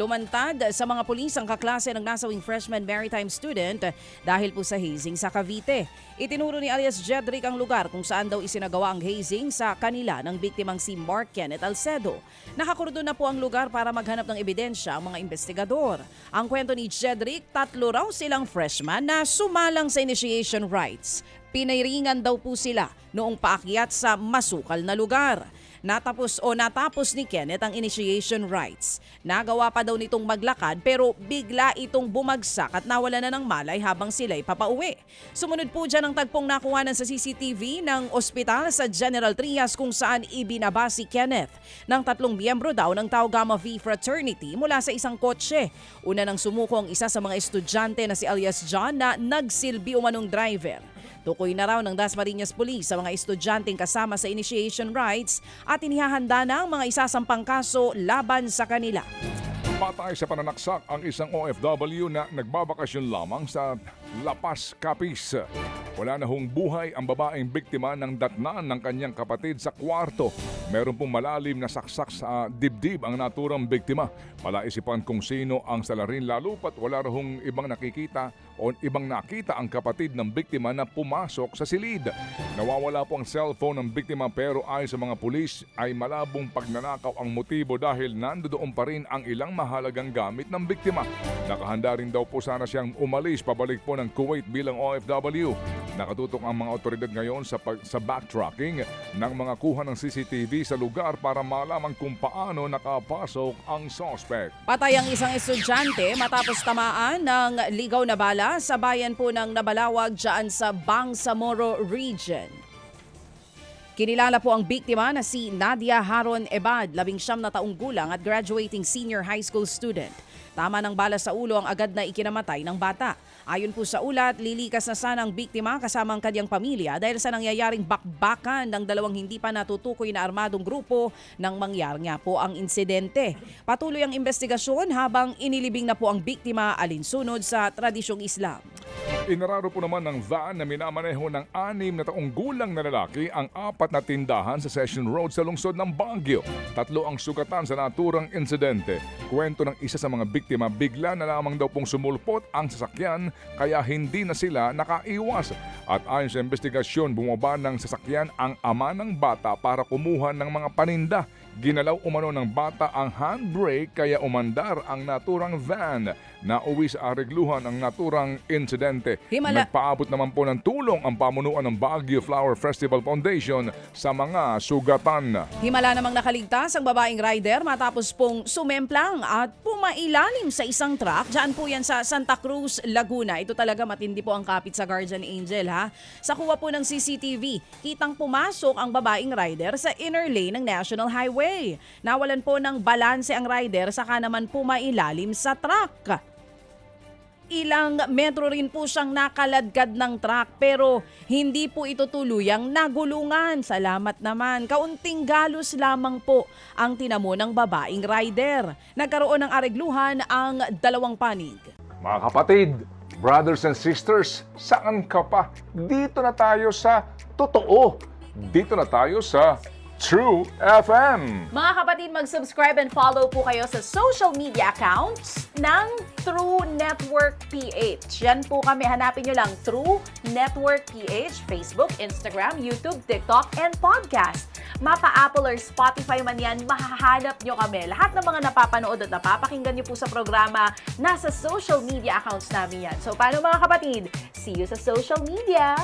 lumantad sa mga pulis ang kaklase ng nasawing freshman maritime student dahil po sa hazing sa Cavite. Itinuro ni alias Jedrick ang lugar kung saan daw isinagawa ang hazing sa kanila ng biktimang si Mark Kenneth Alcedo. Nakakurdo na po ang lugar para maghanap ng ebidensya ang mga investigador. Ang kwento ni Jedrick, 3 raw silang freshman na sumalang sa initiation rites. Pinairingan daw po sila noong paakyat sa masukal na lugar. Natapos ni Kenneth ang initiation rites. Nagawa pa daw nitong maglakad pero bigla itong bumagsak at nawala na ng malay habang sila'y papauwi. Sumunod po dyan ang tagpong nakuhanan sa CCTV ng ospital sa General Trias kung saan ibinaba si Kenneth ng 3 miyembro daw ng Tau Gamma V Fraternity mula sa isang kotse. Una nang sumuko ang isa sa mga estudyante na si alias John na nagsilbi umanong driver. Tukoy na raw ng Dasmariñas Police sa mga estudyanteng kasama sa initiation rites at inihahanda na ang mga isasampang kaso laban sa kanila. Patay sa pananaksak ang isang OFW na nagbabakasyon lamang sa La Paz, Capiz. Wala na hong buhay ang babaeng biktima ng datnan ng kanyang kapatid sa kwarto. Meron pong malalim na saksak sa dibdib ang naturang biktima. Palaisipan kung sino ang salarin lalo pat wala rahong ibang nakikita o ibang nakita ang kapatid ng biktima na pumasok sa silid. Nawawala po ang cellphone ng biktima pero ayon sa mga pulis ay malabong pagnanakaw ang motibo dahil nandoon pa rin ang ilang mahalagang gamit ng biktima. Nakahanda rin daw po sana siyang umalis pabalik po ng Kuwait bilang OFW. Nakatutok ang mga otoridad ngayon sa backtracking ng mga kuha ng CCTV sa lugar para malaman kung paano nakapasok ang suspect. Patay ang isang estudyante matapos tamaan ng ligaw na bala sa bayan po ng Nabalawag dyan sa Bangsamoro Region. Kinilala po ang biktima na si Nadia Haron Ebad, 19 na taong gulang at graduating senior high school student. Tama ng bala sa ulo ang agad na ikinamatay ng bata. Ayon po sa ulat, lilikas na sana ang biktima kasama ang kanyang pamilya dahil sa nangyayaring bakbakan ng 2 hindi pa natutukoy na armadong grupo nang mangyari nga po ang insidente. Patuloy ang investigasyon habang inilibing na po ang biktima alinsunod sa tradisyong Islam. Inararo po naman ng van na minamaneho ng 6 na taong gulang na lalaki ang 4 na tindahan sa Session Road sa lungsod ng Baguio. 3 ang sugatan sa naturang insidente. Kwento ng isa sa mga biktima, bigla na lamang daw pong sumulpot ang sasakyan kaya hindi na sila nakaiwas. At ayon sa investigasyon, bumaba ng sasakyan ang ama ng bata para kumuha ng mga paninda. Ginalaw umano ng bata ang handbrake kaya umandar ang naturang van. Nauwi sa arigluhan ang naturang insidente. Nagpaabot naman po ng tulong ang pamunuan ng Baguio Flower Festival Foundation sa mga sugatan. Himala namang nakaligtas ang babaeng rider matapos pong sumemplang at pumailalim sa isang truck. Diyan po yan sa Santa Cruz, Laguna. Ito talaga matindi po ang kapit sa Guardian Angel ha. Sa kuha po ng CCTV, kitang pumasok ang babaeng rider sa inner lane ng National Highway. Nawalan po ng balanse ang rider saka naman pumailalim sa truck. Ilang metro rin po siyang nakaladkad ng truck pero hindi po ito tuluyang nagulungan. Salamat naman. Kaunting galos lamang po ang tinamo ng babaeng rider. Nagkaroon ng aregluhan ang 2 panig. Mga kapatid, brothers and sisters, saan ka pa? Dito na tayo sa totoo. Dito na tayo sa True FM. Mga kapatid, mag-subscribe and follow po kayo sa social media accounts ng True Network PH. Yan po kami, hanapin nyo lang True Network PH, Facebook, Instagram, YouTube, TikTok, and podcast. Mapa Apple or Spotify man yan, mahahanap nyo kami. Lahat ng mga napapanood at napapakinggan nyo po sa programa, nasa social media accounts namin yan. So paano mga kapatid? See you sa social media!